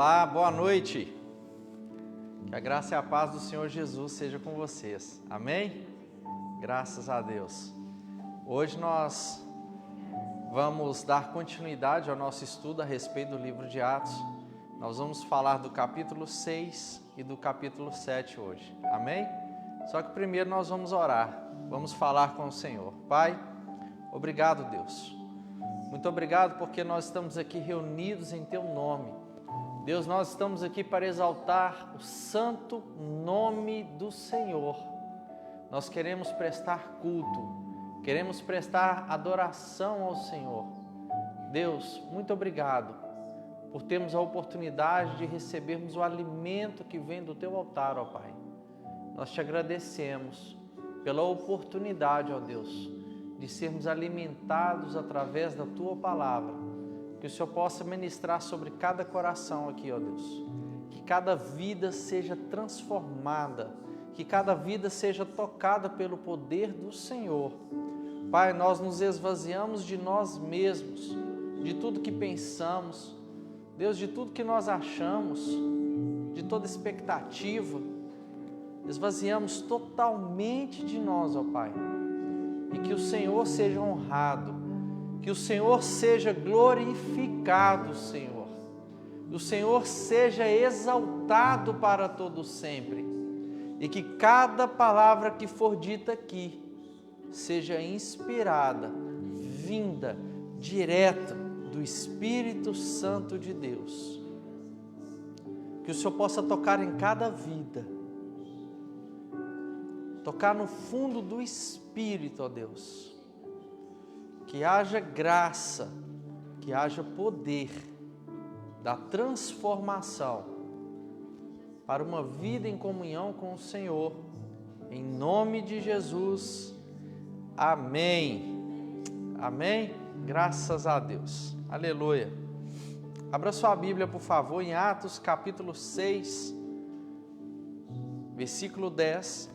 Olá, boa noite. Que a graça e a paz do Senhor Jesus seja com vocês. Amém? Graças a Deus. Hoje nós vamos dar continuidade ao nosso estudo a respeito do livro de Atos. Nós vamos falar do capítulo 6 e do capítulo 7 hoje. Amém? Só que primeiro nós vamos orar. Vamos falar com o Senhor. Pai, obrigado, Deus. Muito obrigado porque nós estamos aqui reunidos em Teu nome. Deus, nós estamos aqui para exaltar o santo nome do Senhor. Nós queremos prestar culto, queremos prestar adoração ao Senhor. Deus, muito obrigado por termos a oportunidade de recebermos o alimento que vem do Teu altar, ó Pai. Nós Te agradecemos pela oportunidade, ó Deus, de sermos alimentados através da Tua palavra. Que o Senhor possa ministrar sobre cada coração aqui, ó Deus. Que cada vida seja transformada, que cada vida seja tocada pelo poder do Senhor. Pai, nós nos esvaziamos de nós mesmos, de tudo que pensamos, Deus, de tudo que nós achamos, de toda expectativa. Esvaziamos totalmente de nós, ó Pai. E que o Senhor seja honrado, que o Senhor seja glorificado, Senhor. O Senhor seja exaltado para todo sempre. E que cada palavra que for dita aqui seja inspirada, vinda, direta do Espírito Santo de Deus. Que o Senhor possa tocar em cada vida. Tocar no fundo do Espírito, ó Deus. Que haja graça, que haja poder da transformação para uma vida em comunhão com o Senhor. Em nome de Jesus. Amém. Amém. Graças a Deus. Aleluia. Abra sua Bíblia, por favor, em Atos capítulo 6, versículo 10.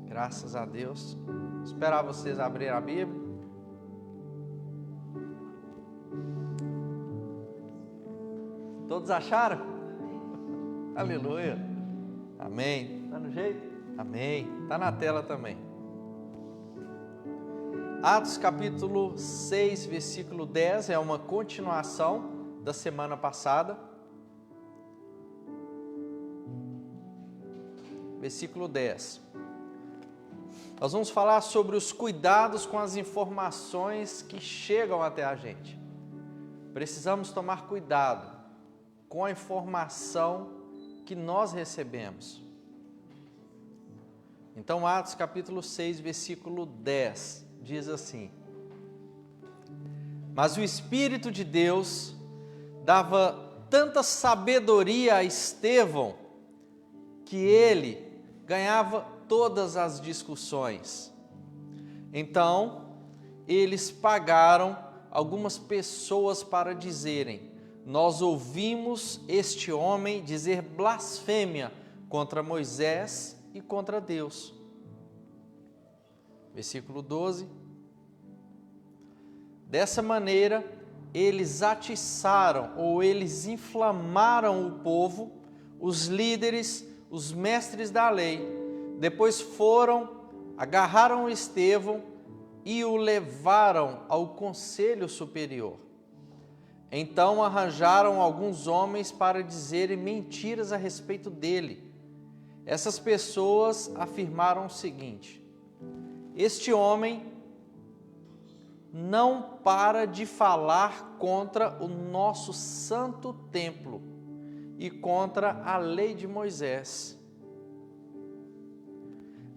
Graças a Deus. Esperar vocês abrirem a Bíblia. Todos acharam? Aleluia. Amém. Tá no jeito? Amém. Tá na tela também. Atos capítulo 6, versículo 10 é uma continuação da semana passada. Versículo 10. Nós vamos falar sobre os cuidados com as informações que chegam até a gente. Precisamos tomar cuidado com a informação que nós recebemos. Então, Atos capítulo 6, versículo 10, diz assim: Mas o Espírito de Deus dava tanta sabedoria a Estevão que ele ganhava todas as discussões. Então, eles pagaram algumas pessoas para dizerem: Nós ouvimos este homem dizer blasfêmia contra Moisés e contra Deus. Versículo 12. Dessa maneira, eles atiçaram ou eles inflamaram o povo, os líderes, os mestres da lei. Depois agarraram Estevão e o levaram ao conselho superior. Então arranjaram alguns homens para dizerem mentiras a respeito dele. Essas pessoas afirmaram o seguinte: Este homem não para de falar contra o nosso santo templo e contra a lei de Moisés.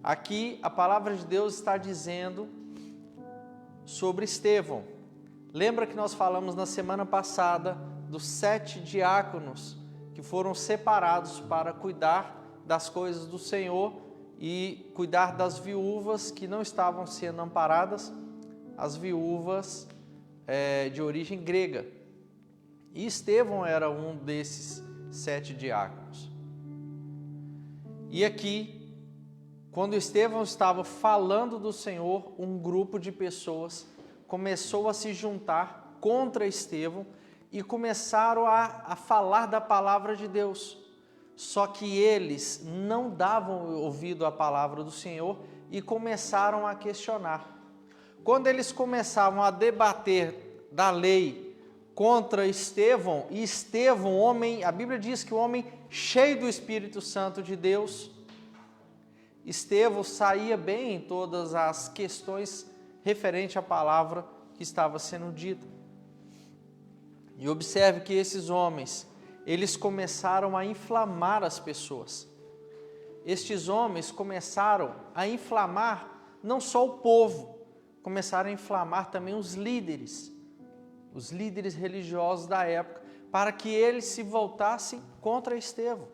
Aqui a palavra de Deus está dizendo sobre Estevão. Lembra que nós falamos na semana passada dos 7 diáconos que foram separados para cuidar das coisas do Senhor e cuidar das viúvas que não estavam sendo amparadas, as viúvas de origem grega. E Estevão era um desses 7 diáconos. E aqui, quando Estevão estava falando do Senhor, um grupo de pessoas começou a se juntar contra Estevão e começaram a falar da palavra de Deus. Só que eles não davam ouvido à palavra do Senhor e começaram a questionar. Quando eles começavam a debater da lei contra Estevão, e Estevão, homem, a Bíblia diz que o homem cheio do Espírito Santo de Deus, Estevão saía bem em todas as questões referentes à palavra que estava sendo dita. E observe que esses homens, eles começaram a inflamar as pessoas. Estes homens começaram a inflamar não só o povo, começaram a inflamar também os líderes religiosos da época, para que eles se voltassem contra Estevão.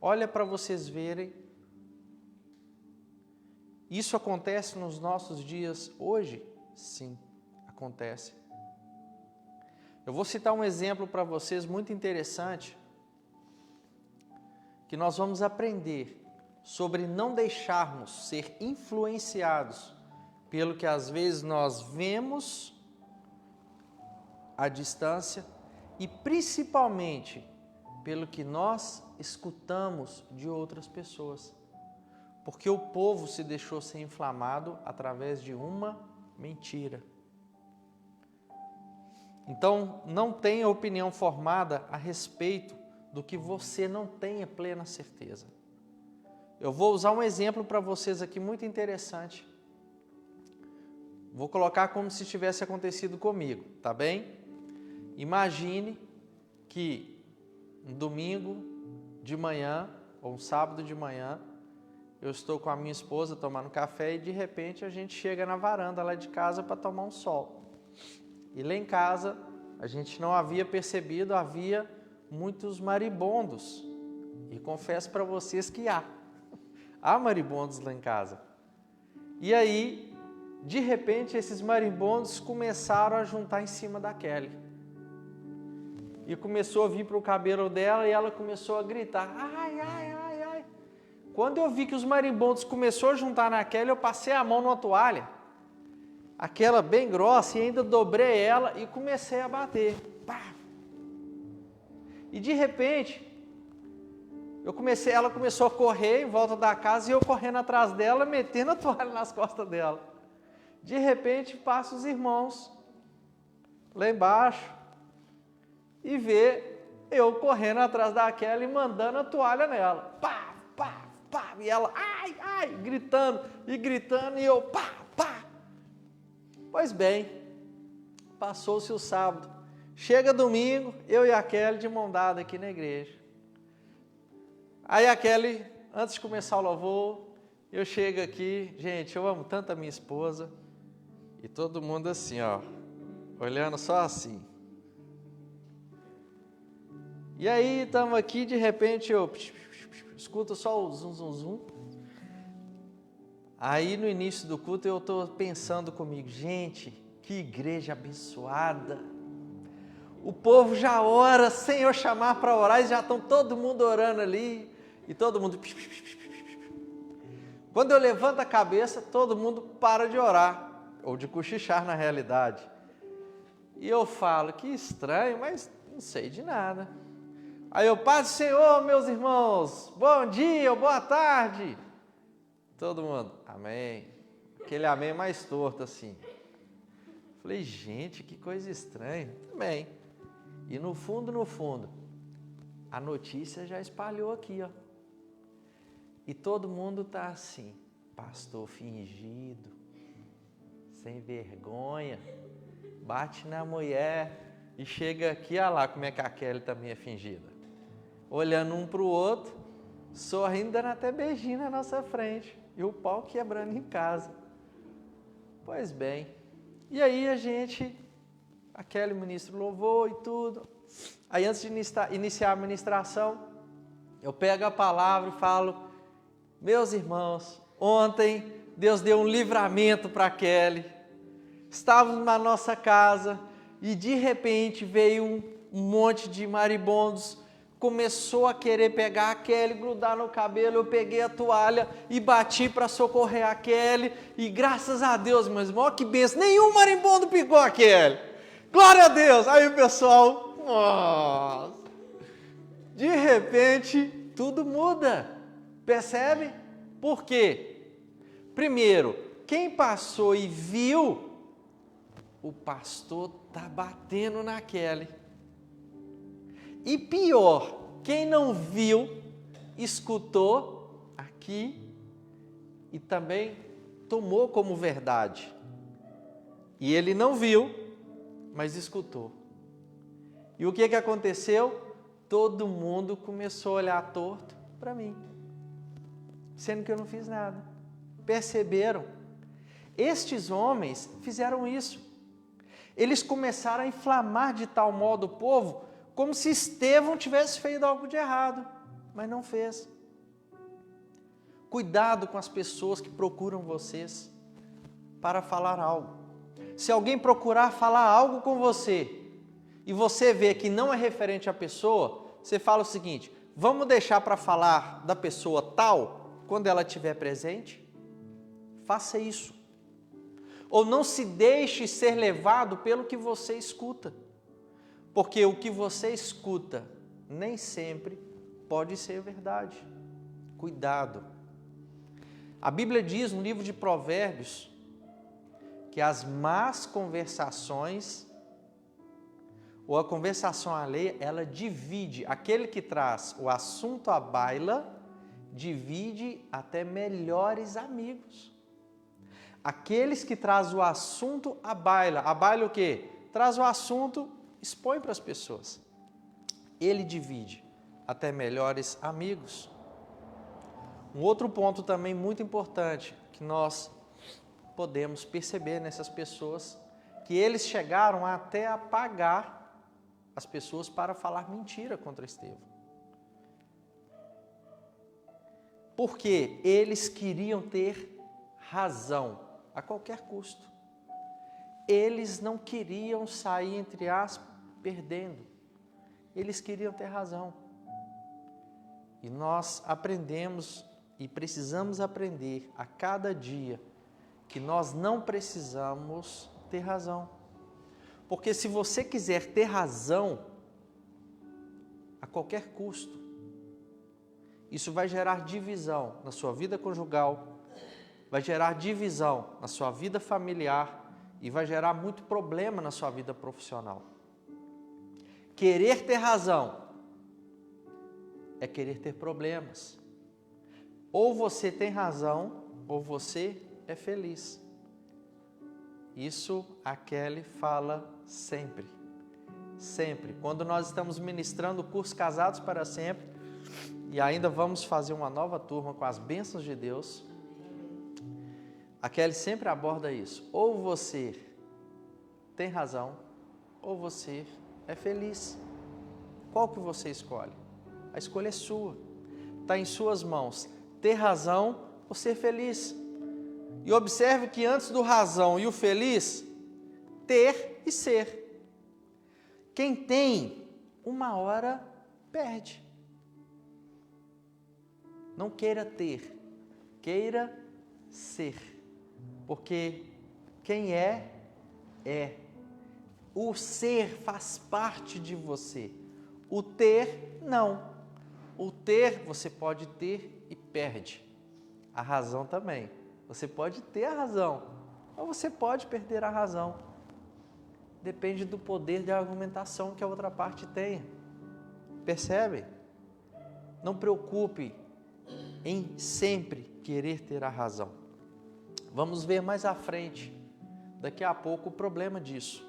Olha para vocês verem, isso acontece nos nossos dias hoje? Sim, acontece. Eu vou citar um exemplo para vocês muito interessante, que nós vamos aprender sobre não deixarmos ser influenciados pelo que às vezes nós vemos à distância e principalmente pelo que nós escutamos de outras pessoas. Porque o povo se deixou ser inflamado através de uma mentira. Então, não tenha opinião formada a respeito do que você não tenha plena certeza. Eu vou usar um exemplo para vocês aqui muito interessante. Vou colocar como se tivesse acontecido comigo, tá bem? Imagine que um domingo de manhã, ou um sábado de manhã, eu estou com a minha esposa tomando café e de repente a gente chega na varanda lá de casa para tomar um sol. E lá em casa, a gente não havia percebido, havia muitos maribondos. E confesso para vocês que há maribondos lá em casa. E aí, de repente, esses maribondos começaram a juntar em cima da Kelly. E começou a vir para o cabelo dela e ela começou a gritar, ai, ai, ai, ai. Quando eu vi que os marimbondos começaram a juntar na Kelly, eu passei a mão numa toalha, aquela bem grossa, e ainda dobrei ela e comecei a bater. Pá! E de repente, ela começou a correr em volta da casa e eu correndo atrás dela, metendo a toalha nas costas dela. De repente, passa os irmãos lá embaixo e vê eu correndo atrás da Kelly e mandando a toalha nela. Pá, pá, pá, e ela, ai, ai, gritando, e eu, pá, pá. Pois bem, passou-se o sábado. Chega domingo, eu e a Kelly de mão dada aqui na igreja. Aí a Kelly, antes de começar o louvor, eu chego aqui, gente, eu amo tanto a minha esposa, e todo mundo assim, ó, olhando só assim. E aí, estamos aqui, de repente, eu escuto só o zum, zum, zum. Aí, no início do culto, eu estou pensando comigo, gente, que igreja abençoada. O povo já ora, sem eu chamar para orar, e já estão todo mundo orando ali, e todo mundo... Quando eu levanto a cabeça, todo mundo para de orar, ou de cochichar na realidade. E eu falo, que estranho, mas não sei de nada. Aí eu, Pai do Senhor, meus irmãos, bom dia, boa tarde. Todo mundo, amém. Aquele amém mais torto assim. Falei, gente, que coisa estranha. Amém. E no fundo, a notícia já espalhou aqui, ó. E todo mundo tá assim, pastor fingido, sem vergonha, bate na mulher e chega aqui, olha lá como é que a Kelly também é fingida. Olhando um para o outro, sorrindo, dando até beijinho na nossa frente. E o pau quebrando em casa. Pois bem. E aí a Kelly ministra o louvor e tudo. Aí antes de iniciar a ministração, eu pego a palavra e falo, meus irmãos, ontem Deus deu um livramento para a Kelly. Estávamos na nossa casa e de repente veio um monte de maribondos, começou a querer pegar a Kelly, grudar no cabelo, eu peguei a toalha e bati para socorrer a Kelly, e graças a Deus, meus irmãos, que benção, nenhum marimbondo pegou a Kelly, Glória a Deus! Aí o pessoal, nossa, de repente, tudo muda. Percebe? Por quê? Primeiro, quem passou e viu, o pastor está batendo na Kelly. E pior, quem não viu, escutou aqui e também tomou como verdade. E ele não viu, mas escutou. E o que aconteceu? Todo mundo começou a olhar torto para mim, sendo que eu não fiz nada. Perceberam? Estes homens fizeram isso. Eles começaram a inflamar de tal modo o povo, como se Estevão tivesse feito algo de errado, mas não fez. Cuidado com as pessoas que procuram vocês para falar algo. Se alguém procurar falar algo com você e você vê que não é referente à pessoa, você fala o seguinte: vamos deixar para falar da pessoa tal quando ela estiver presente? Faça isso. Ou não se deixe ser levado pelo que você escuta, porque o que você escuta nem sempre pode ser verdade. Cuidado. A Bíblia diz no livro de Provérbios que as más conversações, ou a conversação alheia, ela divide. Aquele que traz o assunto à baila, divide até melhores amigos. Aqueles que trazem o assunto à baila o quê? Traz o assunto, expõe para as pessoas. Ele divide até melhores amigos. Um outro ponto também muito importante que nós podemos perceber nessas pessoas, que eles chegaram até a pagar as pessoas para falar mentira contra Estevão. Porque eles queriam ter razão a qualquer custo. Eles não queriam sair, entre aspas, perdendo. Eles queriam ter razão. E nós aprendemos e precisamos aprender a cada dia que nós não precisamos ter razão. Porque se você quiser ter razão a qualquer custo, isso vai gerar divisão na sua vida conjugal, vai gerar divisão na sua vida familiar e vai gerar muito problema na sua vida profissional. Querer ter razão é querer ter problemas. Ou você tem razão, ou você é feliz. Isso a Kelly fala sempre. Sempre. Quando nós estamos ministrando o curso Casados para Sempre, e ainda vamos fazer uma nova turma com as bênçãos de Deus, a Kelly sempre aborda isso. Ou você tem razão, ou você é feliz. Qual que você escolhe? A escolha é sua. Está em suas mãos. Ter razão ou ser feliz. E observe que antes do razão e o feliz, ter e ser. Quem tem, uma hora perde. Não queira ter, queira ser. Porque quem é, é. O ser faz parte de você. O ter, não. O ter, você pode ter e perde. A razão também. Você pode ter a razão, ou você pode perder a razão. Depende do poder de argumentação que a outra parte tenha. Percebe? Não preocupe em sempre querer ter a razão. Vamos ver mais à frente, daqui a pouco, o problema disso.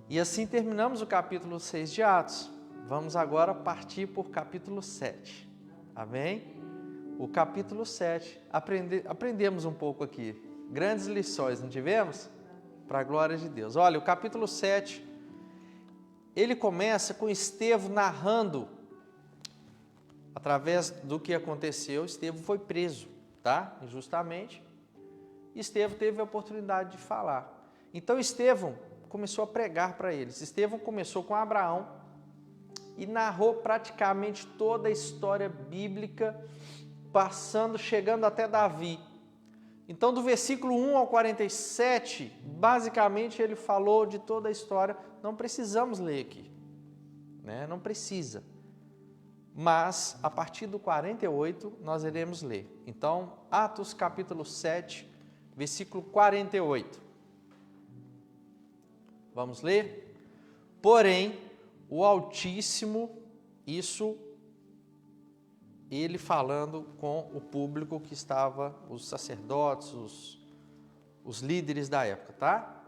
E assim terminamos o capítulo 6 de Atos. Vamos agora partir por capítulo 7. Amém? O capítulo 7, aprendemos um pouco aqui. Grandes lições, não tivemos? Para a glória de Deus. Olha, o capítulo 7, ele começa com Estevão narrando, através do que aconteceu. Estevão foi preso, tá? Injustamente. Estevão teve a oportunidade de falar. Então Estevão começou a pregar para eles. Estevão começou com Abraão e narrou praticamente toda a história bíblica, chegando até Davi. Então, do versículo 1 ao 47, basicamente ele falou de toda a história. Não precisamos ler aqui, né? Não precisa. Mas, a partir do 48, nós iremos ler. Então, Atos capítulo 7, versículo 48. Vamos ler? Porém, o Altíssimo, isso ele falando com o público que estava, os sacerdotes, os líderes da época, tá?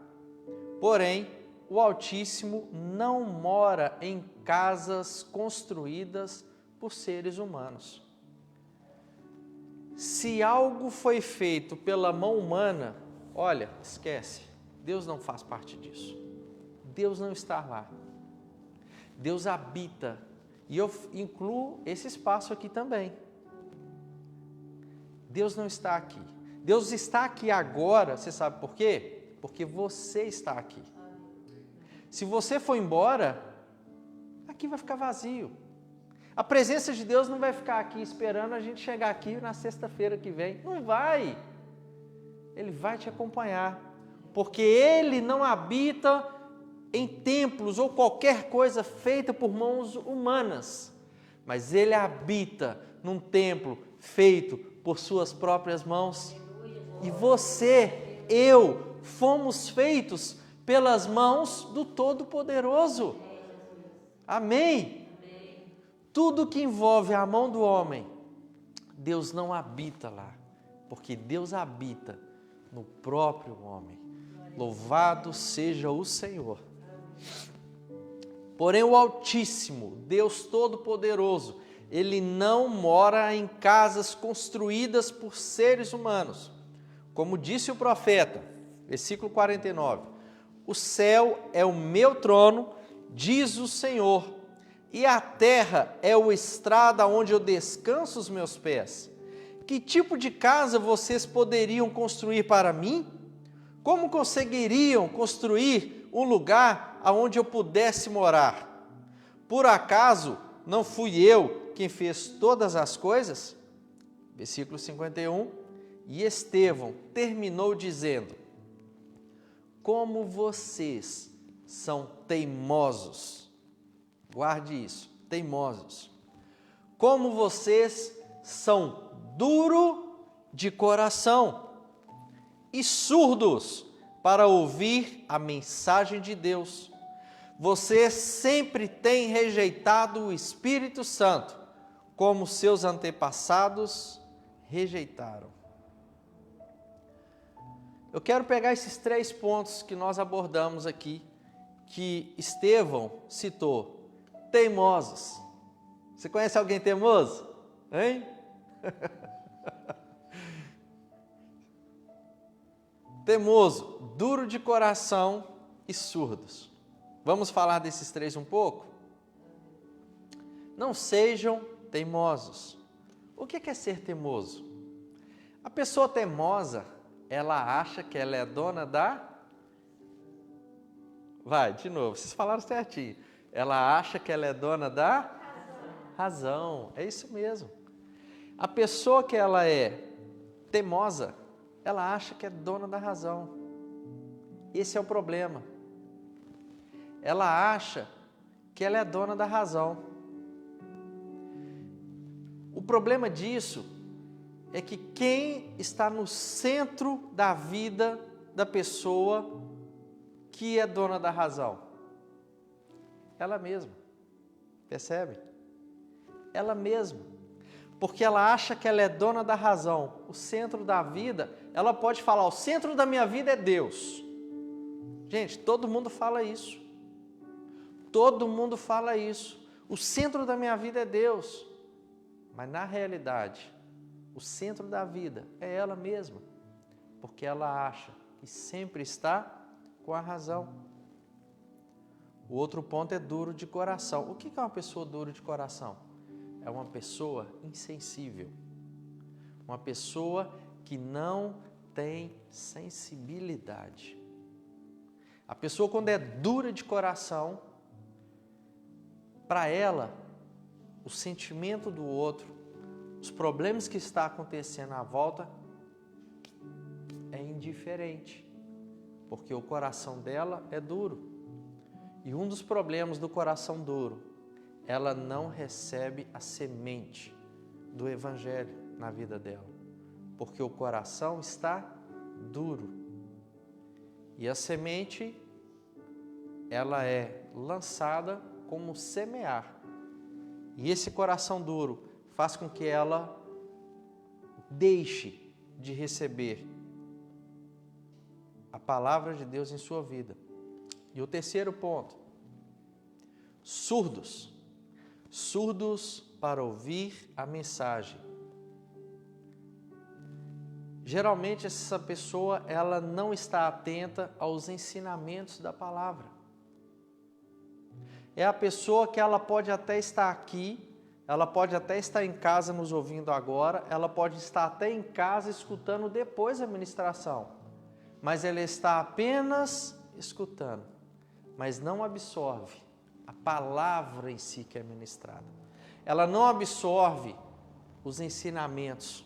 Porém, o Altíssimo não mora em casas construídas por seres humanos. Se algo foi feito pela mão humana, olha, esquece, Deus não faz parte disso. Deus não está lá. Deus habita, e eu incluo esse espaço aqui também. Deus não está aqui. Deus está aqui agora, você sabe por quê? Porque você está aqui. Se você for embora, aqui vai ficar vazio. A presença de Deus não vai ficar aqui esperando a gente chegar aqui na sexta-feira que vem. Não vai. Ele vai te acompanhar, porque Ele não habita em templos ou qualquer coisa feita por mãos humanas, mas Ele habita num templo feito por suas próprias mãos. E você, eu, fomos feitos pelas mãos do Todo-Poderoso. Amém? Tudo que envolve a mão do homem, Deus não habita lá, porque Deus habita no próprio homem. Louvado seja o Senhor. Porém, o Altíssimo, Deus Todo-Poderoso, Ele não mora em casas construídas por seres humanos. Como disse o profeta, versículo 49, o céu é o meu trono, diz o Senhor, e a terra é o estrado onde eu descanso os meus pés. Que tipo de casa vocês poderiam construir para mim? Como conseguiriam construir um lugar aonde eu pudesse morar? Por acaso não fui eu quem fez todas as coisas? Versículo 51, e Estevão terminou dizendo: como vocês são teimosos. Guarde isso, teimosos. Como vocês são duro de coração e surdos para ouvir a mensagem de Deus. Vocês sempre têm rejeitado o Espírito Santo, como seus antepassados rejeitaram. Eu quero pegar esses 3 pontos que nós abordamos aqui, que Estevão citou. Teimosos. Você conhece alguém teimoso? Hein? Teimoso, duro de coração e surdos. Vamos falar desses 3 um pouco? Não sejam teimosos. O que é ser teimoso? A pessoa teimosa, ela acha que ela é dona da... Vai, de novo, vocês falaram certinho. Ela acha que ela é dona da razão. É isso mesmo. A pessoa que ela é teimosa, ela acha que é dona da razão. Esse é o problema. Ela acha que ela é dona da razão. O problema disso é que quem está no centro da vida da pessoa que é dona da razão? Ela mesma. Percebe? Ela mesma. Porque ela acha que ela é dona da razão. O centro da vida, ela pode falar, o centro da minha vida é Deus. Gente, todo mundo fala isso. Todo mundo fala isso. O centro da minha vida é Deus. Mas na realidade, o centro da vida é ela mesma. Porque ela acha que sempre está com a razão. O outro ponto é duro de coração. O que é uma pessoa dura de coração? É uma pessoa insensível. Uma pessoa que não tem sensibilidade. A pessoa, quando é dura de coração, para ela, o sentimento do outro, os problemas que está acontecendo à volta, é indiferente, porque o coração dela é duro. E um dos problemas do coração duro, ela não recebe a semente do Evangelho na vida dela, porque o coração está duro. E a semente, ela é lançada como semear. E esse coração duro faz com que ela deixe de receber a palavra de Deus em sua vida. E o terceiro ponto, surdos. Surdos para ouvir a mensagem. Geralmente essa pessoa, ela não está atenta aos ensinamentos da palavra. É a pessoa que ela pode até estar aqui, ela pode até estar em casa nos ouvindo agora, ela pode estar até em casa escutando depois a ministração, mas ela está apenas escutando, mas não absorve a palavra em si que é ministrada. Ela não absorve os ensinamentos.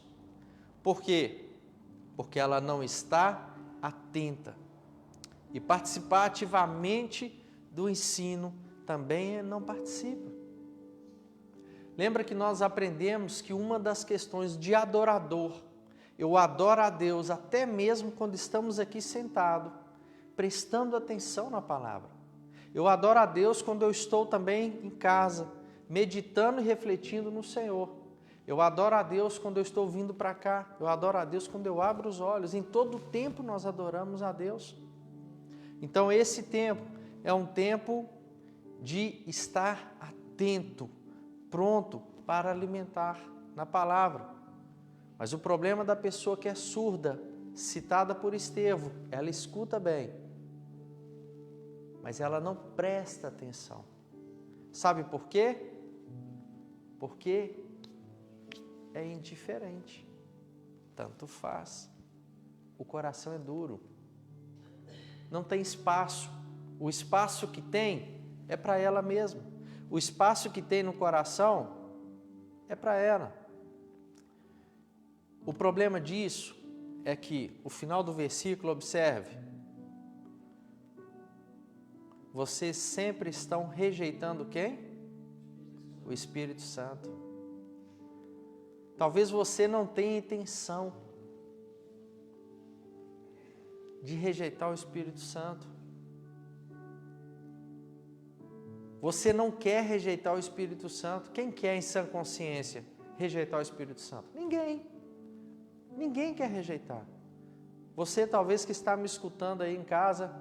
Por quê? Porque ela não está atenta. E participar ativamente do ensino também não participa. Lembra que nós aprendemos que uma das questões de adorador, eu adoro a Deus até mesmo quando estamos aqui sentados, prestando atenção na palavra. Eu adoro a Deus quando eu estou também em casa, meditando e refletindo no Senhor. Eu adoro a Deus quando eu estou vindo para cá. Eu adoro a Deus quando eu abro os olhos. Em todo tempo nós adoramos a Deus. Então esse tempo é um tempo de estar atento, pronto para alimentar na palavra. Mas o problema da pessoa que é surda, citada por Estevão, ela escuta bem, mas ela não presta atenção. Sabe por quê? Porque é indiferente. Tanto faz. O coração é duro. Não tem espaço. O espaço que tem é para ela mesma. O espaço que tem no coração é para ela. O problema disso é que o final do versículo, observe, vocês sempre estão rejeitando quem? O Espírito Santo. Talvez você não tenha intenção de rejeitar o Espírito Santo. Você não quer rejeitar o Espírito Santo. Quem quer em sã consciência rejeitar o Espírito Santo? Ninguém. Ninguém quer rejeitar. Você talvez que está me escutando aí em casa,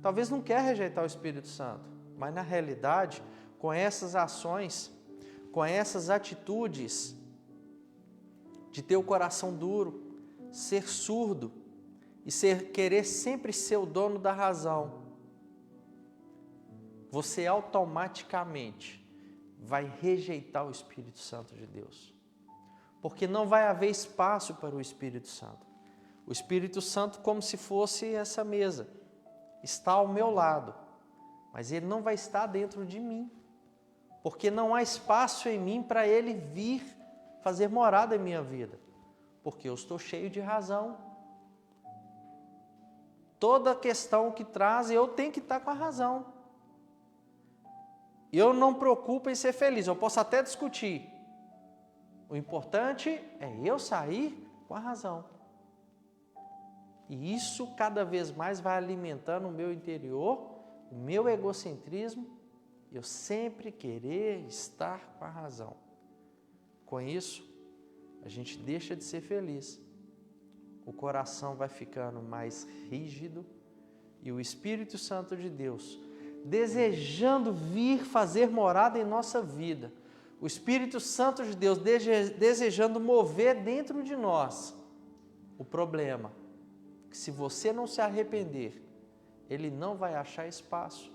talvez não quer rejeitar o Espírito Santo, mas na realidade, com essas ações, com essas atitudes de ter o coração duro, ser surdo e querer sempre ser o dono da razão, você automaticamente vai rejeitar o Espírito Santo de Deus. Porque não vai haver espaço para o Espírito Santo. O Espírito Santo, como se fosse essa mesa, está ao meu lado, mas ele não vai estar dentro de mim, porque não há espaço em mim para ele vir fazer morada em minha vida, porque eu estou cheio de razão. Toda questão que traz, eu tenho que estar com a razão. Eu não me preocupo em ser feliz, eu posso até discutir. O importante é eu sair com a razão. E isso cada vez mais vai alimentando o meu interior, o meu egocentrismo, eu sempre querer estar com a razão. Com isso, a gente deixa de ser feliz. O coração vai ficando mais rígido e o Espírito Santo de Deus, desejando vir fazer morada em nossa vida, o Espírito Santo de Deus desejando mover dentro de nós. O problema é que se você não se arrepender, ele não vai achar espaço.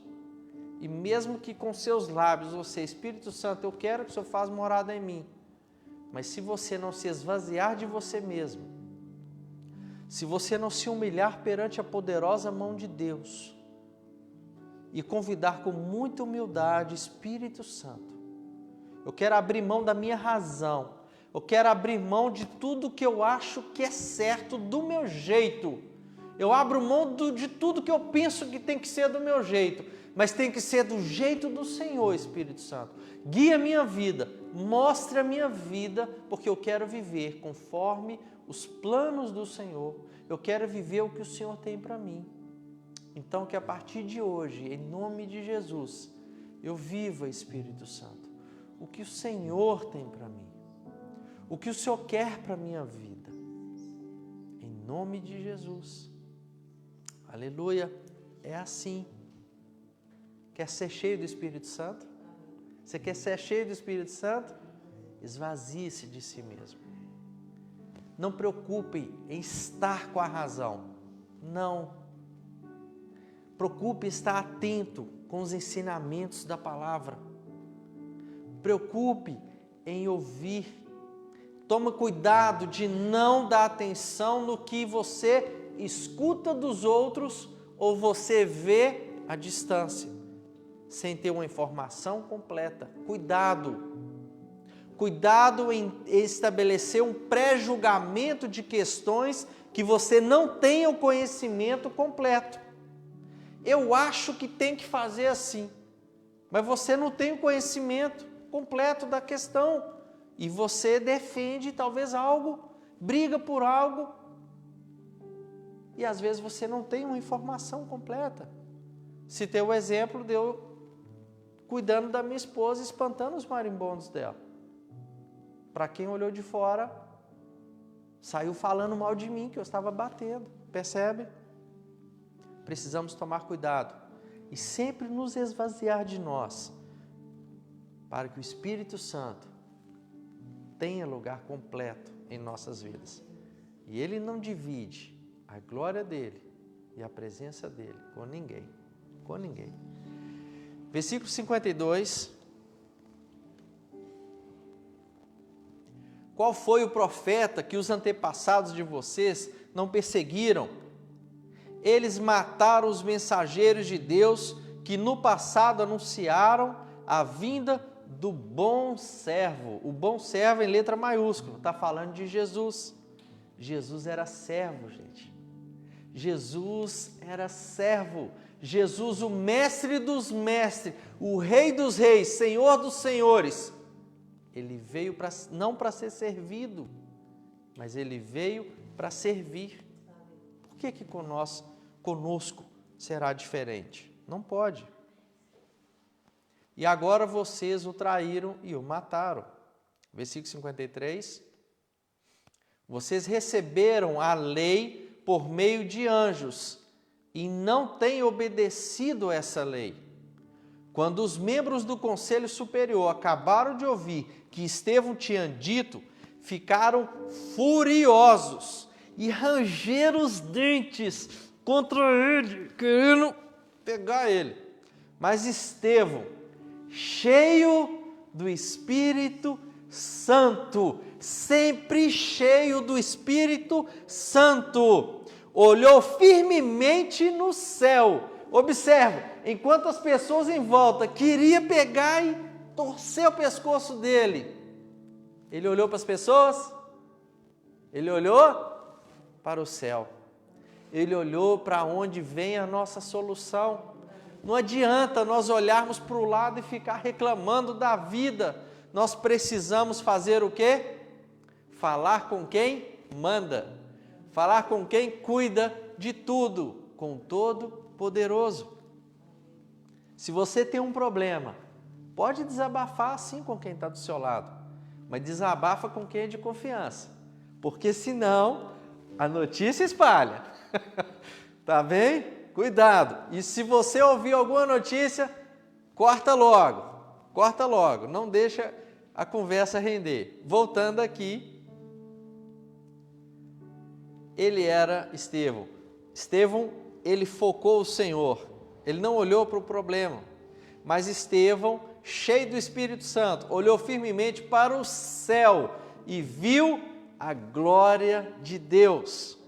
E mesmo que com seus lábios você, Espírito Santo, eu quero que o Senhor faça morada em mim, mas se você não se esvaziar de você mesmo, se você não se humilhar perante a poderosa mão de Deus e convidar com muita humildade, Espírito Santo, eu quero abrir mão da minha razão, Eu quero abrir mão de tudo que eu acho que é certo do meu jeito. Eu abro mão de tudo que eu penso que tem que ser do meu jeito, mas tem que ser do jeito do Senhor, Espírito Santo. Guia a minha vida, mostre a minha vida, porque eu quero viver conforme os planos do Senhor. Eu quero viver o que o Senhor tem para mim. Então, que a partir de hoje, em nome de Jesus, eu viva, Espírito Santo, o que o Senhor tem para mim, o que o Senhor quer para a minha vida. Em nome de Jesus. Aleluia. É assim. Quer ser cheio do Espírito Santo? Você quer ser cheio do Espírito Santo? Esvazie-se de si mesmo. Não preocupe em estar com a razão. Não. Preocupe em estar atento com os ensinamentos da palavra. Preocupe em ouvir. Toma cuidado de não dar atenção no que você escuta dos outros ou você vê à distância, sem ter uma informação completa. Cuidado. Cuidado em estabelecer um pré-julgamento de questões que você não tenha o conhecimento completo. Eu acho que tem que fazer assim, mas você não tem o conhecimento completo da questão e você defende talvez algo, briga por algo e às vezes você não tem uma informação completa. Citei o exemplo de eu cuidando da minha esposa, espantando os marimbondos dela. Para quem olhou de fora, saiu falando mal de mim, que eu estava batendo. Percebe? Precisamos tomar cuidado e sempre nos esvaziar de nós, para que o Espírito Santo tenha lugar completo em nossas vidas. E Ele não divide a glória dEle e a presença dEle com ninguém. Com ninguém. Versículo 52. Qual foi o profeta que os antepassados de vocês não perseguiram? Eles mataram os mensageiros de Deus que no passado anunciaram a vinda do bom servo. O bom servo em letra maiúscula, está falando de Jesus. Jesus era servo, gente. Jesus era servo. Jesus, o mestre dos mestres, o rei dos reis, senhor dos senhores. Ele veio não para ser servido, mas ele veio para servir. Por que conosco será diferente? Não pode. E agora vocês o traíram e o mataram. Versículo 53. Vocês receberam a lei por meio de anjos e não têm obedecido essa lei. Quando os membros do Conselho Superior acabaram de ouvir que Estevão tinha dito, ficaram furiosos e rangeram os dentes contra ele, querendo pegar ele. Mas Estevão, cheio do Espírito Santo, sempre cheio do Espírito Santo, olhou firmemente no céu. Observe, enquanto as pessoas em volta queriam pegar e torcer o pescoço dele, ele olhou para as pessoas, ele olhou para o céu, ele olhou para onde vem a nossa solução. Não adianta nós olharmos para o lado e ficar reclamando da vida. Nós precisamos fazer o quê? Falar com quem manda, falar com quem cuida de tudo, com o Todo-Poderoso. Se você tem um problema, pode desabafar sim com quem está do seu lado, mas desabafa com quem é de confiança, porque senão a notícia espalha. Tá bem? Cuidado. E se você ouvir alguma notícia, corta logo, não deixa a conversa render. Voltando aqui, ele era Estevão. Estevão, ele focou o Senhor, ele não olhou para o problema, mas Estevão, cheio do Espírito Santo, olhou firmemente para o céu e viu a glória de Deus.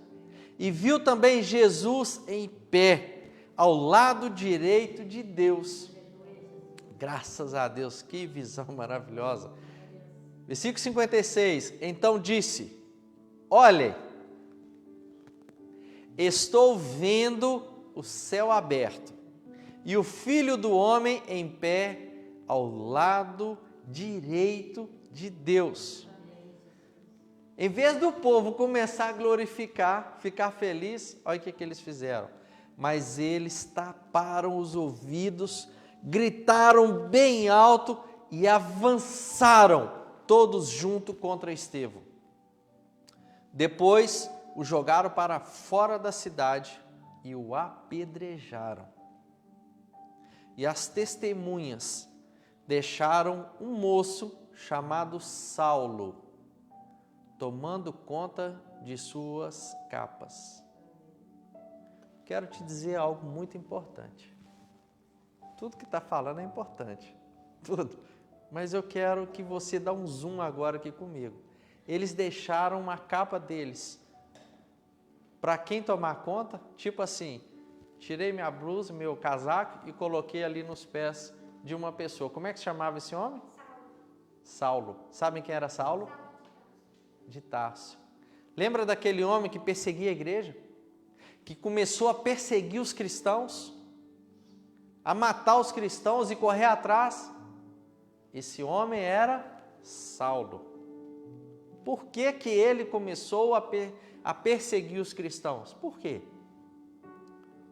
E viu também Jesus em pé, ao lado direito de Deus. Graças a Deus, que visão maravilhosa. Versículo 56, então disse, olhem, estou vendo o céu aberto e o Filho do Homem em pé ao lado direito de Deus. Em vez do povo começar a glorificar, ficar feliz, olha o que eles fizeram. Mas eles taparam os ouvidos, gritaram bem alto e avançaram todos juntos contra Estevão. Depois o jogaram para fora da cidade e o apedrejaram. E as testemunhas deixaram um moço chamado Saulo, tomando conta de suas capas. Quero te dizer algo muito importante. Tudo que está falando é importante, tudo. Mas eu quero que você dê um zoom agora aqui comigo. Eles deixaram uma capa deles. Para quem tomar conta, tipo assim, tirei minha blusa, meu casaco e coloquei ali nos pés de uma pessoa. Como é que se chamava esse homem? Saulo. Sabem quem era Saulo? De Tarso. Lembra daquele homem que perseguia a igreja? Que começou a perseguir os cristãos? A matar os cristãos e correr atrás? Esse homem era Saulo. Por que que ele começou a perseguir os cristãos? Por quê?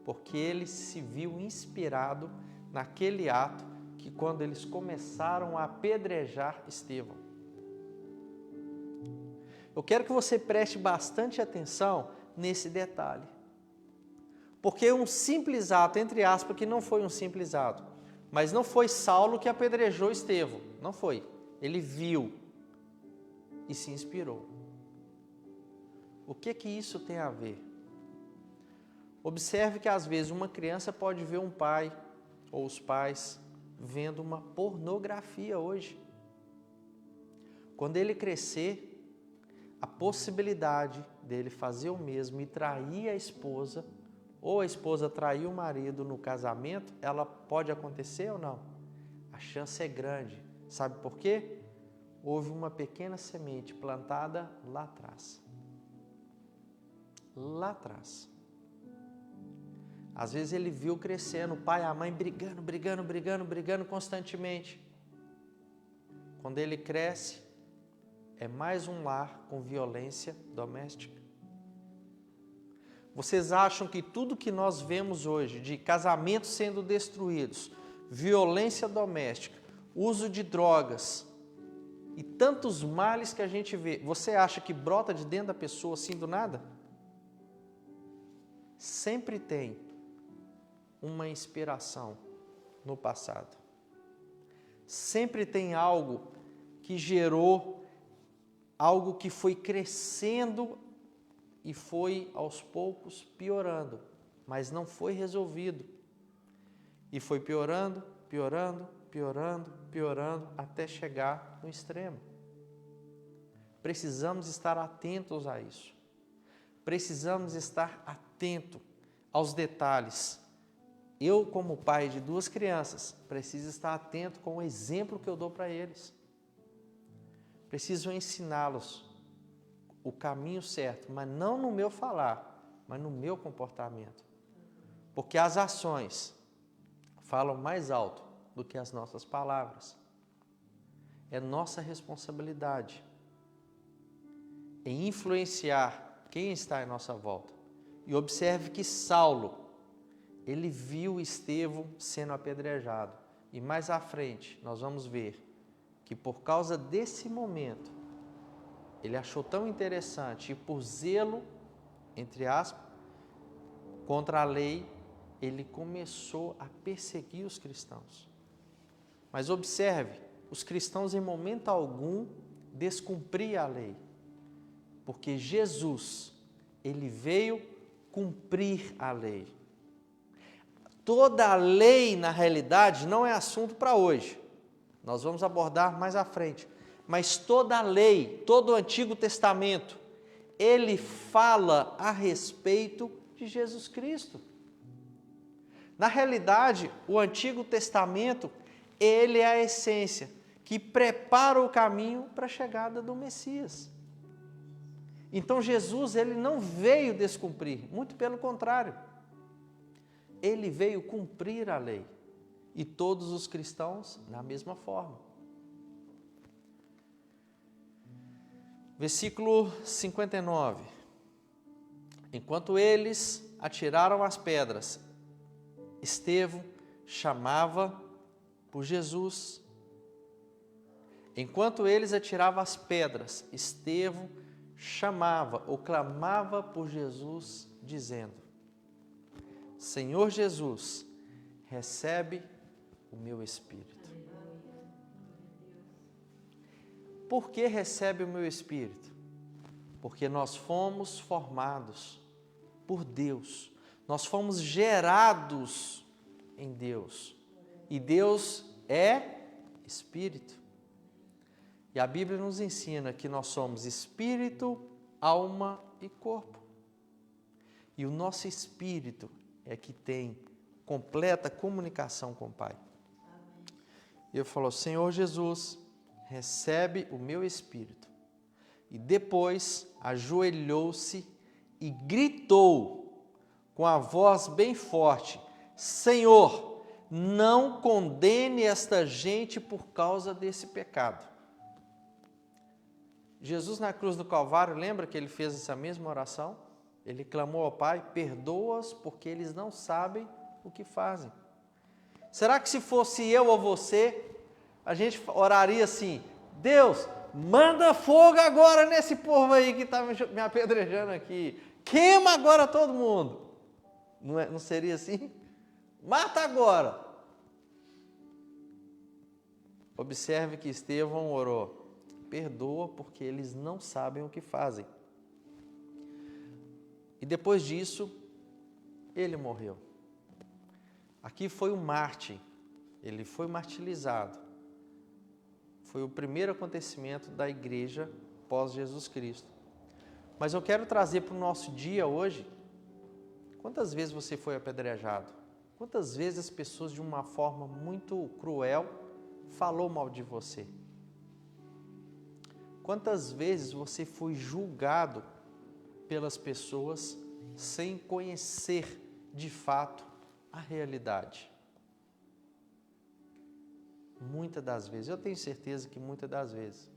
Porque ele se viu inspirado naquele ato que quando eles começaram a apedrejar Estevão. Eu quero que você preste bastante atenção nesse detalhe. Porque um simples ato, entre aspas, que não foi um simples ato, mas não foi Saulo que apedrejou Estevão, não foi. Ele viu e se inspirou. O que que isso tem a ver? Observe que às vezes uma criança pode ver um pai ou os pais vendo uma pornografia hoje. Quando ele crescer, a possibilidade dele fazer o mesmo e trair a esposa, ou a esposa trair o marido no casamento, ela pode acontecer ou não? A chance é grande. Sabe por quê? Houve uma pequena semente plantada lá atrás. Lá atrás. Às vezes ele viu crescendo, o pai e a mãe brigando constantemente. Quando ele cresce, é mais um lar com violência doméstica. Vocês acham que tudo que nós vemos hoje, de casamentos sendo destruídos, violência doméstica, uso de drogas e tantos males que a gente vê, você acha que brota de dentro da pessoa assim do nada? Sempre tem uma inspiração no passado. Sempre tem algo que gerou, algo que foi crescendo e foi aos poucos piorando, mas não foi resolvido. E foi piorando, até chegar no extremo. Precisamos estar atentos a isso. Precisamos estar atentos aos detalhes. Eu, como pai de 2 crianças, preciso estar atento com o exemplo que eu dou para eles. Preciso ensiná-los o caminho certo, mas não no meu falar, mas no meu comportamento. Porque as ações falam mais alto do que as nossas palavras. É nossa responsabilidade em influenciar quem está em nossa volta. E observe que Saulo, ele viu Estevão sendo apedrejado. E mais à frente, nós vamos ver que por causa desse momento, ele achou tão interessante e por zelo, entre aspas, contra a lei, ele começou a perseguir os cristãos. Mas observe, os cristãos em momento algum descumpriam a lei. Porque Jesus, ele veio cumprir a lei. Toda a lei, na realidade, não é assunto para hoje. Nós vamos abordar mais à frente. Mas toda a lei, todo o Antigo Testamento, ele fala a respeito de Jesus Cristo. Na realidade, o Antigo Testamento, ele é a essência que prepara o caminho para a chegada do Messias. Então Jesus, ele não veio descumprir, muito pelo contrário. Ele veio cumprir a lei. E todos os cristãos na mesma forma. Versículo 59. Enquanto eles atiraram as pedras, Estevão chamava por Jesus. Enquanto eles atiravam as pedras, Estevão chamava ou clamava por Jesus, dizendo: Senhor Jesus, recebe o meu espírito. Por que recebe o meu espírito? Porque nós fomos formados por Deus. Nós fomos gerados em Deus. E Deus é espírito. E a Bíblia nos ensina que nós somos espírito, alma e corpo. E o nosso espírito é que tem completa comunicação com o Pai. E eu falo: Senhor Jesus, recebe o meu espírito. E depois ajoelhou-se e gritou com a voz bem forte: Senhor, não condene esta gente por causa desse pecado. Jesus na cruz do Calvário, lembra que ele fez essa mesma oração? Ele clamou ao Pai: perdoa-os porque eles não sabem o que fazem. Será que se fosse eu ou você, a gente oraria assim: Deus, manda fogo agora nesse povo aí que está me apedrejando aqui. Queima agora todo mundo. Não seria assim? Mata agora. Observe que Estevão orou: perdoa porque eles não sabem o que fazem. E depois disso, ele morreu. Aqui foi um mártir, ele foi martirizado. Foi o primeiro acontecimento da igreja pós Jesus Cristo. Mas eu quero trazer para o nosso dia hoje: quantas vezes você foi apedrejado? Quantas vezes as pessoas, de uma forma muito cruel, falou mal de você? Quantas vezes você foi julgado pelas pessoas sem conhecer de fato a realidade? Muitas das vezes, eu tenho certeza que muitas das vezes.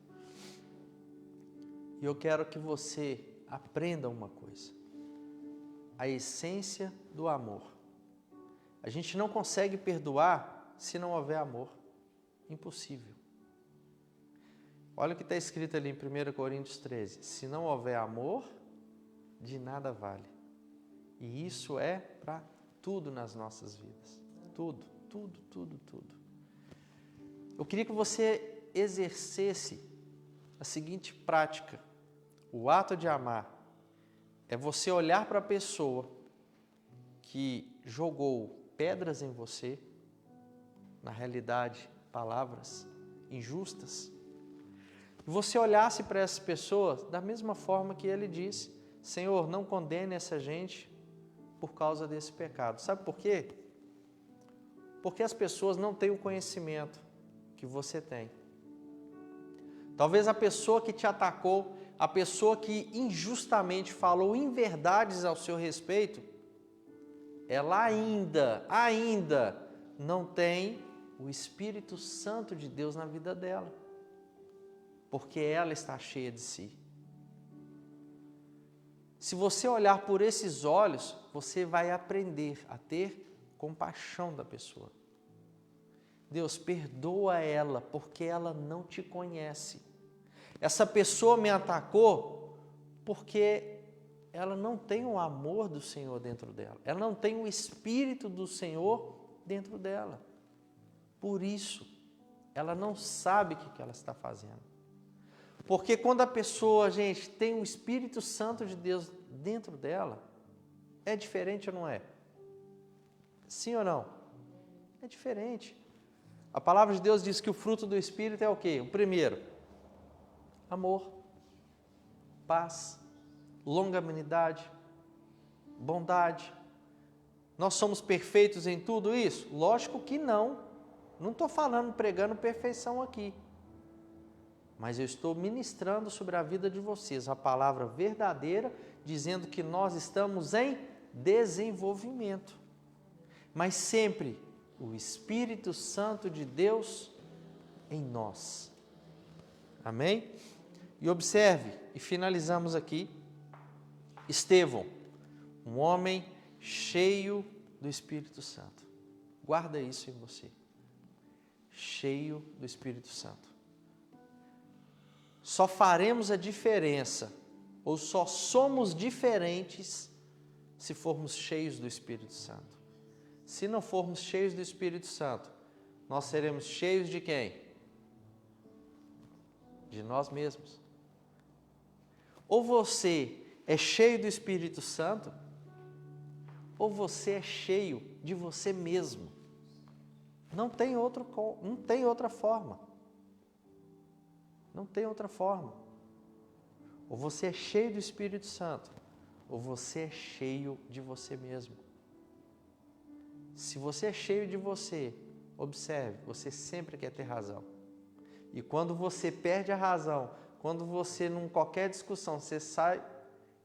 E eu quero que você aprenda uma coisa: a essência do amor. A gente não consegue perdoar se não houver amor. Impossível. Olha o que está escrito ali em 1 Coríntios 13. Se não houver amor, de nada vale. E isso é para tudo nas nossas vidas. Tudo, tudo, tudo, tudo. Eu queria que você exercesse a seguinte prática. O ato de amar é você olhar para a pessoa que jogou pedras em você, na realidade, palavras injustas, e você olhasse para essas pessoas da mesma forma que ele disse: Senhor, não condene essa gente por causa desse pecado. Sabe por quê? Porque as pessoas não têm o conhecimento que você tem. Talvez a pessoa que te atacou, a pessoa que injustamente falou inverdades ao seu respeito, ela ainda não tem o Espírito Santo de Deus na vida dela, porque ela está cheia de si. Se você olhar por esses olhos, você vai aprender a ter compaixão da pessoa. Deus, perdoa ela, porque ela não te conhece. Essa pessoa me atacou porque ela não tem o amor do Senhor dentro dela. Ela não tem o Espírito do Senhor dentro dela. Por isso, ela não sabe o que ela está fazendo. Porque quando a pessoa, gente, tem o Espírito Santo de Deus dentro dela, é diferente ou não é? Sim ou não? É diferente. A palavra de Deus diz que o fruto do Espírito é o quê? O primeiro, amor, paz, longanimidade, bondade. Nós somos perfeitos em tudo isso? Lógico que não. Não estou falando, pregando perfeição aqui. mas eu estou ministrando sobre a vida de vocês a palavra verdadeira, dizendo que nós estamos em desenvolvimento. Mas sempre o Espírito Santo de Deus em nós. Amém? E observe, e finalizamos aqui, Estevão, um homem cheio do Espírito Santo. Guarda isso em você. Cheio do Espírito Santo. Só faremos a diferença, ou só somos diferentes, se formos cheios do Espírito Santo. Se não formos cheios do Espírito Santo, nós seremos cheios de quem? De nós mesmos. Ou você é cheio do Espírito Santo, ou você é cheio de você mesmo. Não tem outra forma. Não tem outra forma. Ou você é cheio do Espírito Santo, ou você é cheio de você mesmo. Se você é cheio de você, observe, você sempre quer ter razão. E quando você perde a razão, quando você, num qualquer discussão, você sai,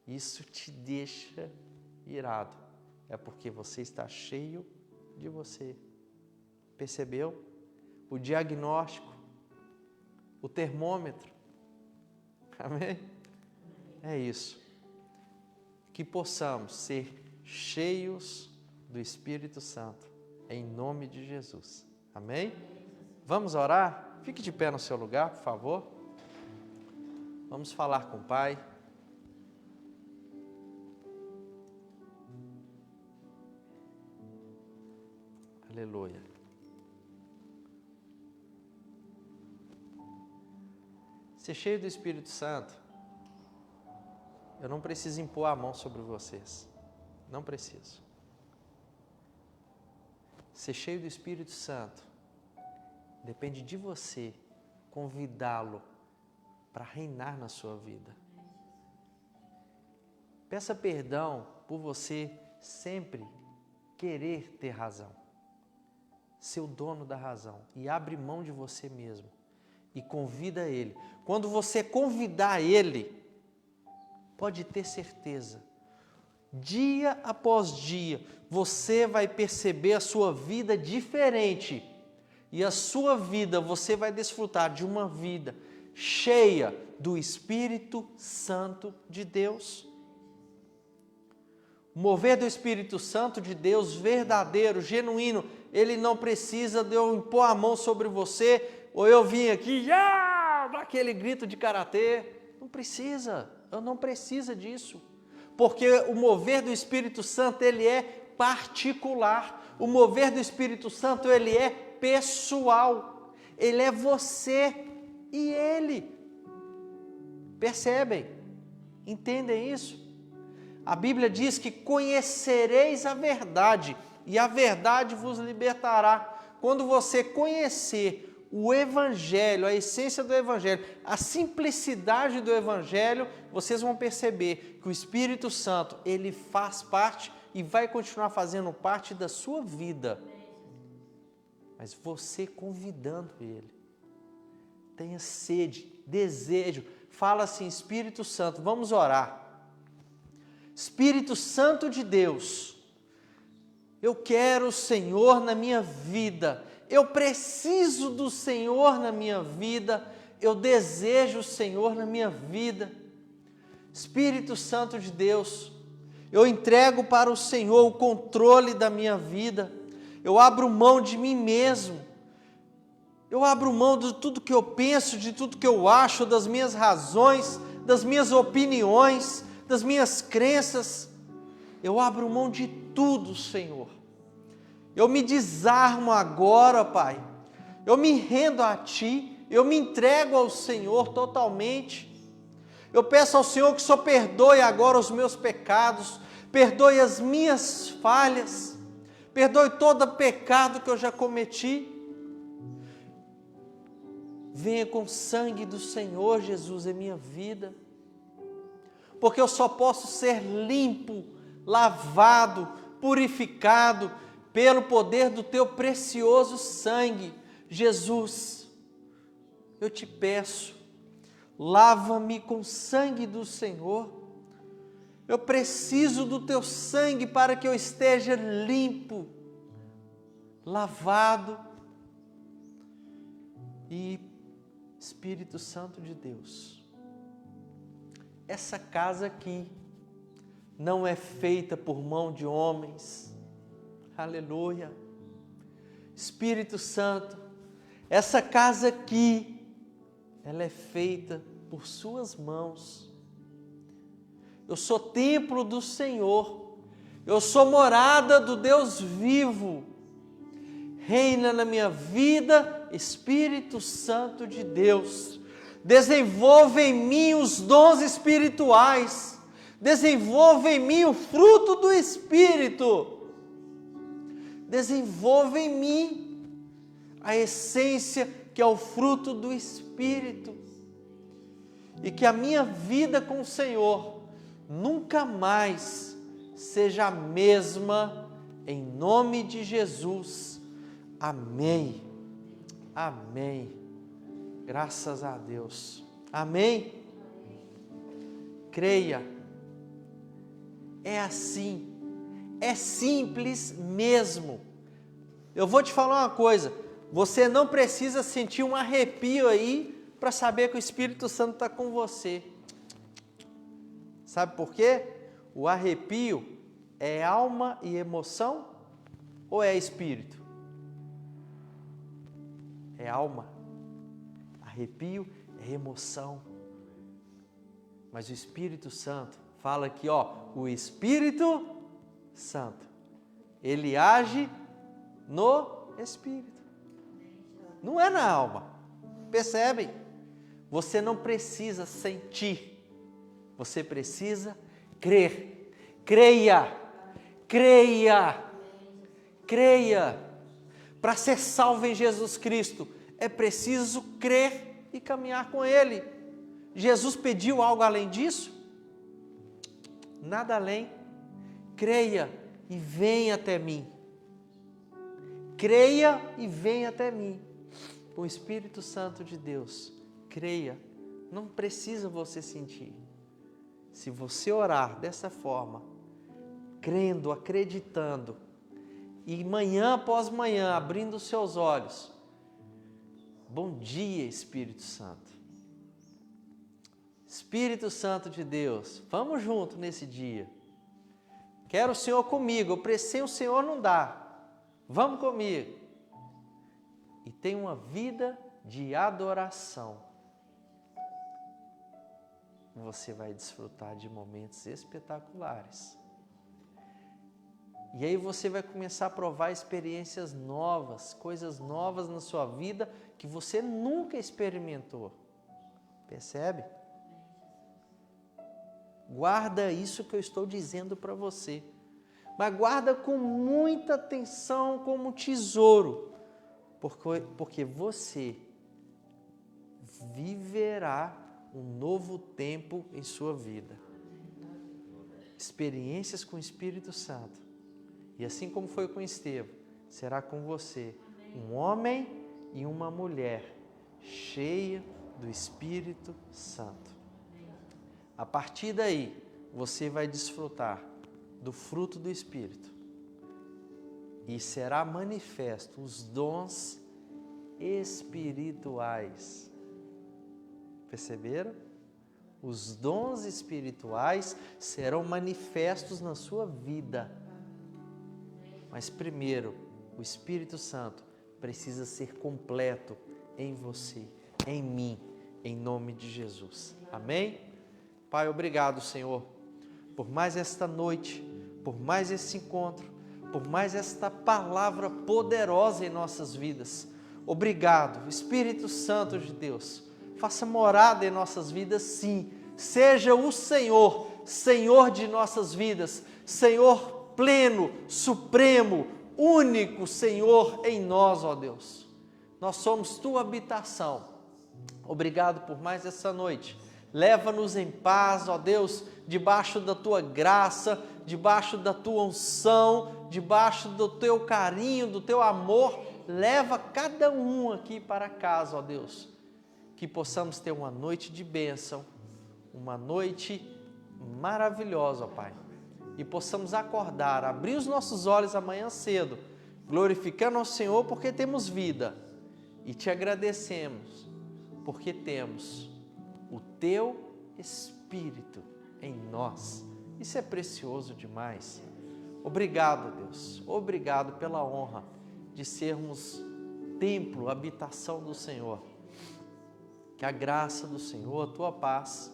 isso te deixa irado. É porque você está cheio de você. Percebeu? O diagnóstico, o termômetro. Amém? É isso. Que possamos ser cheios do Espírito Santo, em nome de Jesus. Amém? Vamos orar? Fique de pé no seu lugar, por favor. Vamos falar com o Pai. Aleluia. Ser cheio do Espírito Santo, eu não preciso impor a mão sobre vocês. Não preciso. Ser cheio do Espírito Santo depende de você convidá-lo para reinar na sua vida. Peça perdão por você sempre querer ter razão, ser o dono da razão, e abre mão de você mesmo e convida Ele. Quando você convidar Ele, pode ter certeza, dia após dia, você vai perceber a sua vida diferente. E a sua vida, você vai desfrutar de uma vida cheia do Espírito Santo de Deus. O mover do Espírito Santo de Deus, verdadeiro, genuíno, ele não precisa de eu impor a mão sobre você, ou eu vim aqui, dar aquele grito de karatê. Não precisa, eu não preciso disso. Porque o mover do Espírito Santo, ele é particular. O mover do Espírito Santo, ele é pessoal. Ele é você e ele. Percebem? Entendem isso? A Bíblia diz que conhecereis a verdade e a verdade vos libertará. Quando você conhecer o Evangelho, a essência do Evangelho, a simplicidade do Evangelho, vocês vão perceber que o Espírito Santo, ele faz parte e vai continuar fazendo parte da sua vida. Mas você convidando ele. Tenha sede, desejo. Fala assim, Espírito Santo, vamos orar. Espírito Santo de Deus, eu quero o Senhor na minha vida. Eu preciso do Senhor na minha vida. Eu desejo o Senhor na minha vida. Espírito Santo de Deus, eu entrego para o Senhor o controle da minha vida. Eu abro mão de mim mesmo. Eu abro mão de tudo que eu penso, de tudo que eu acho, das minhas razões, das minhas opiniões, das minhas crenças. Eu abro mão de tudo, Senhor. Eu me desarmo agora, Pai. Eu me rendo a Ti. Eu me entrego ao Senhor totalmente. Eu peço ao Senhor que o Senhor perdoe agora os meus pecados. Perdoe as minhas falhas. Perdoe todo pecado que eu já cometi. Venha com o sangue do Senhor Jesus em minha vida. Porque eu só posso ser limpo, lavado, purificado pelo poder do Teu precioso sangue. Jesus, eu te peço, lava-me com o sangue do Senhor. Eu preciso do teu sangue para que eu esteja limpo, lavado. E Espírito Santo de Deus, essa casa aqui não é feita por mão de homens. Aleluia. Espírito Santo, essa casa aqui, ela é feita por suas mãos. Eu sou templo do Senhor, eu sou morada do Deus vivo. Reina na minha vida, Espírito Santo de Deus. Desenvolva em mim os dons espirituais. Desenvolva em mim o fruto do Espírito. Desenvolva em mim a essência que é o fruto do Espírito. E que a minha vida com o Senhor nunca mais seja a mesma, em nome de Jesus. Amém. Amém. Graças a Deus. Amém. Creia. É assim. É simples mesmo. Eu vou te falar uma coisa. Você não precisa sentir um arrepio aí para saber que o Espírito Santo está com você. Sabe por quê? O arrepio é alma e emoção ou é espírito? É alma. Arrepio é emoção. Mas o Espírito Santo fala aqui, o Espírito Santo, ele age no Espírito. Não é na alma. Percebem? Você não precisa sentir. Você precisa crer. Creia. Creia. Creia. Para ser salvo em Jesus Cristo, é preciso crer e caminhar com Ele. Jesus pediu algo além disso? Nada além. Creia e venha até mim. Creia e venha até mim. O Espírito Santo de Deus, creia. Não precisa você sentir. Se você orar dessa forma, crendo, acreditando, e manhã após manhã, abrindo os seus olhos, bom dia, Espírito Santo. Espírito Santo de Deus, vamos junto nesse dia. Quero o Senhor comigo, sem o Senhor não dá. Vamos comigo. E tem uma vida de adoração. Você vai desfrutar de momentos espetaculares. E aí você vai começar a provar experiências novas, coisas novas na sua vida que você nunca experimentou. Percebe? Guarda isso que eu estou dizendo para você. Mas guarda com muita atenção como tesouro. Porque você viverá um novo tempo em sua vida. Experiências com o Espírito Santo. E assim como foi com Estevão, será com você um homem e uma mulher cheia do Espírito Santo. A partir daí, você vai desfrutar do fruto do Espírito. E será manifesto os dons espirituais. Perceberam? Os dons espirituais serão manifestos na sua vida. Mas primeiro, o Espírito Santo precisa ser completo em você, em mim, em nome de Jesus. Amém? Pai, obrigado, Senhor, por mais esta noite, por mais esse encontro, por mais esta palavra poderosa em nossas vidas. Obrigado, Espírito Santo de Deus, faça morada em nossas vidas, sim. Seja o Senhor, Senhor de nossas vidas, Senhor pleno, supremo, único Senhor em nós, ó Deus. Nós somos Tua habitação. Obrigado por mais essa noite. Leva-nos em paz, ó Deus, debaixo da Tua graça, debaixo da Tua unção, debaixo do Teu carinho, do Teu amor. Leva cada um aqui para casa, ó Deus. que possamos ter uma noite de bênção, uma noite maravilhosa, ó Pai, e possamos acordar, abrir os nossos olhos amanhã cedo, glorificando ao Senhor porque temos vida e te agradecemos porque temos o Teu Espírito em nós. Isso é precioso demais. Obrigado, Deus, obrigado pela honra de sermos templo, habitação do Senhor. Que a graça do Senhor, a Tua paz,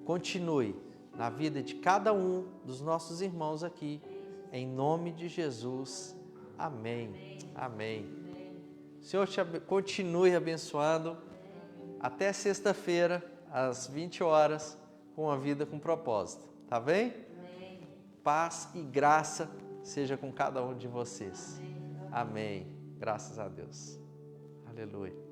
continue na vida de cada um dos nossos irmãos aqui, em nome de Jesus. Amém. Amém. O Senhor continue abençoando. Até sexta-feira, às 20 horas, com a vida com propósito. Tá bem? Paz e graça seja com cada um de vocês. Amém. Graças a Deus. Aleluia.